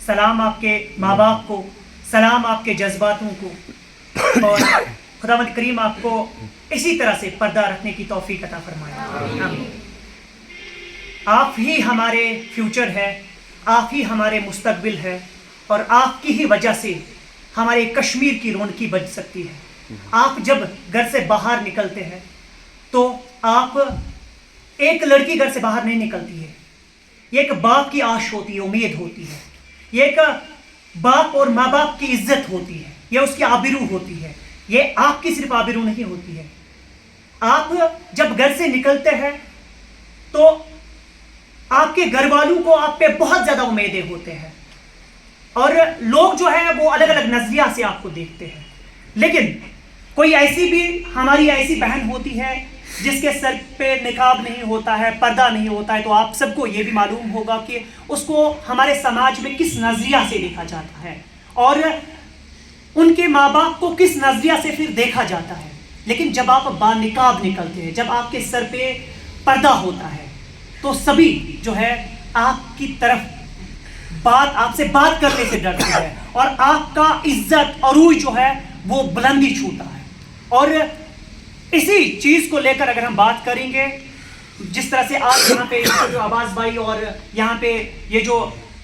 سلام آپ کے ماں باپ کو، سلام آپ کے جذباتوں کو، اور خداوند کریم آپ کو اسی طرح سے پردہ رکھنے کی توفیق عطا فرمائے۔ آمین۔ آپ ہی ہمارے فیوچر ہے، آپ ہی ہمارے مستقبل ہے، اور آپ کی ہی وجہ سے ہمارے کشمیر کی رونقی بچ سکتی ہے۔ آپ جب گھر سے باہر نکلتے ہیں تو آپ ایک لڑکی گھر سے باہر نہیں نکلتی ہے، یہ ایک باپ کی آش ہوتی ہے، امید ہوتی ہے، یہ ایک باپ اور ماں باپ کی عزت ہوتی ہے، یہ اس کی آبرو ہوتی ہے، یہ آپ کی صرف آبرو نہیں ہوتی ہے۔ آپ جب گھر سے نکلتے ہیں تو آپ کے گھر والوں کو آپ پہ بہت زیادہ امیدیں ہوتے ہیں، اور لوگ جو ہے وہ الگ الگ نظریہ سے آپ کو دیکھتے ہیں۔ لیکن کوئی ایسی بھی ہماری ایسی بہن ہوتی ہے جس کے سر پہ نقاب نہیں ہوتا ہے، پردہ نہیں ہوتا ہے، تو آپ سب کو یہ بھی معلوم ہوگا کہ اس کو ہمارے سماج میں کس نظریہ سے دیکھا جاتا ہے، اور ان کے ماں باپ کو کس نظریہ سے پھر دیکھا جاتا ہے۔ لیکن جب آپ با نقاب نکلتے ہیں، جب آپ کے سر پہ پردہ ہوتا ہے، تو سبھی جو ہے آپ کی طرف آپ سے بات کرنے سے ڈرتے ہیں، اور آپ کا عزت عروج جو ہے وہ بلندی چھوتا ہے۔ اور اسی چیز کو لے کر اگر ہم بات کریں گے، جس طرح سے آج یہاں پہ جو عباس بھائی اور یہاں پہ یہ جو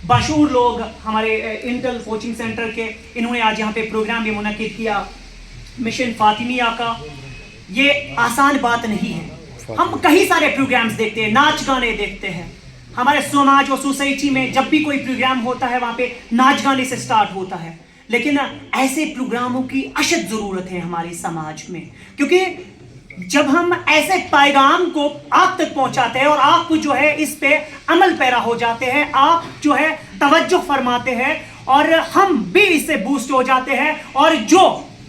باشعور لوگ ہمارے انٹل کوچنگ سینٹر کے، انہوں نے آج یہاں پہ پروگرام بھی منعقد کیا مشن فاطمیہ کا، یہ آسان بات نہیں ہے۔ ہم کئی سارے پروگرامز دیکھتے ہیں، ناچ گانے دیکھتے ہیں، ہمارے سماج اور سوسائٹی میں جب بھی کوئی پروگرام ہوتا ہے وہاں پہ ناچ گانے سے سٹارٹ ہوتا ہے، لیکن ایسے پروگراموں کی اشد ضرورت ہے ہمارے سماج میں، کیونکہ جب ہم ایسے پیغام کو آپ تک پہنچاتے ہیں اور آپ جو ہے اس پہ عمل پیرا ہو جاتے ہیں، آپ جو ہے توجہ فرماتے ہیں، اور ہم بھی اس سے بوسٹ ہو جاتے ہیں، اور جو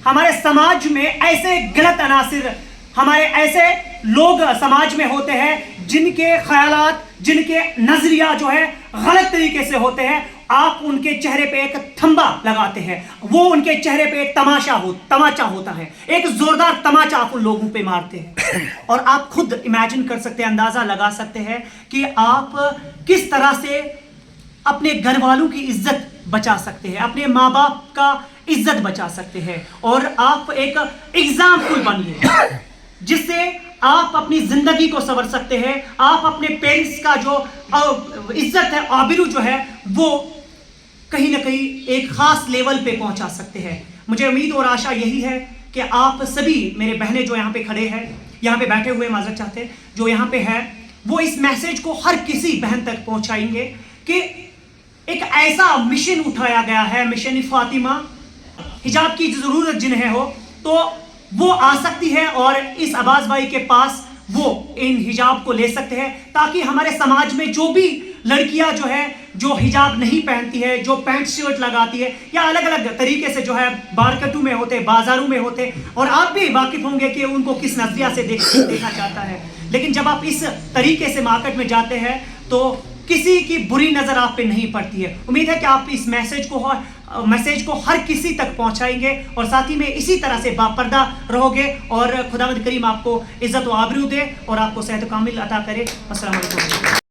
ہمارے سماج میں ایسے غلط عناصر، ہمارے ایسے لوگ سماج میں ہوتے ہیں جن کے خیالات، جن کے نظریہ جو ہے غلط طریقے سے ہوتے ہیں، آپ ان کے چہرے پہ ایک تھمبا لگاتے ہیں، وہ ان کے چہرے پہ ایک تماچا ہوتا ہے، ایک زوردار تماچا آپ ان لوگوں پہ مارتے ہیں، اور آپ خود امیجن کر سکتے ہیں، اندازہ لگا سکتے ہیں کہ آپ کس طرح سے اپنے گھر والوں کی عزت بچا سکتے ہیں، اپنے ماں باپ کا عزت بچا سکتے ہیں، اور آپ ایک ایگزامپل بنیے جس سے آپ اپنی زندگی کو سنور سکتے ہیں، آپ اپنے پیرنٹس کا جو عزت ہے، آبرو جو ہے، وہ کہیں نہ کہیں ایک خاص لیول پہ پہنچا سکتے ہیں۔ مجھے امید اور آشا یہی ہے کہ آپ سبھی میرے بہنیں جو یہاں پہ کھڑے ہیں، یہاں پہ بیٹھے ہوئے معذرت چاہتے جو یہاں پہ ہے، وہ اس میسیج کو ہر کسی بہن تک پہنچائیں گے کہ ایک ایسا مشن اٹھایا گیا ہے، مشن فاطمہ، حجاب کی ضرورت جنہیں ہو تو وہ آ سکتی ہے، اور اس عباس بھائی کے پاس وہ ان حجاب کو لے سکتے ہیں، تاکہ ہمارے سماج میں جو بھی لڑکیاں جو ہے جو حجاب نہیں پہنتی ہے، جو پینٹ شرٹ لگاتی ہے، یا الگ الگ طریقے سے جو ہے مارکیٹوں میں ہوتے، بازاروں میں ہوتے، اور آپ بھی واقف ہوں گے کہ ان کو کس نظریہ سے دیکھا جاتا ہے، لیکن جب آپ اس طریقے سے مارکیٹ میں جاتے ہیں تو کسی کی بری نظر آپ پہ نہیں پڑتی ہے۔ امید ہے کہ آپ اس میسیج کو ہر کسی تک پہنچائیں گے، اور ساتھ ہی میں اسی طرح سے باپردہ رہو گے، اور خداوند کریم آپ کو عزت و آبرو دے اور آپ کو صحت کامل عطا کرے۔ السلام علیکم۔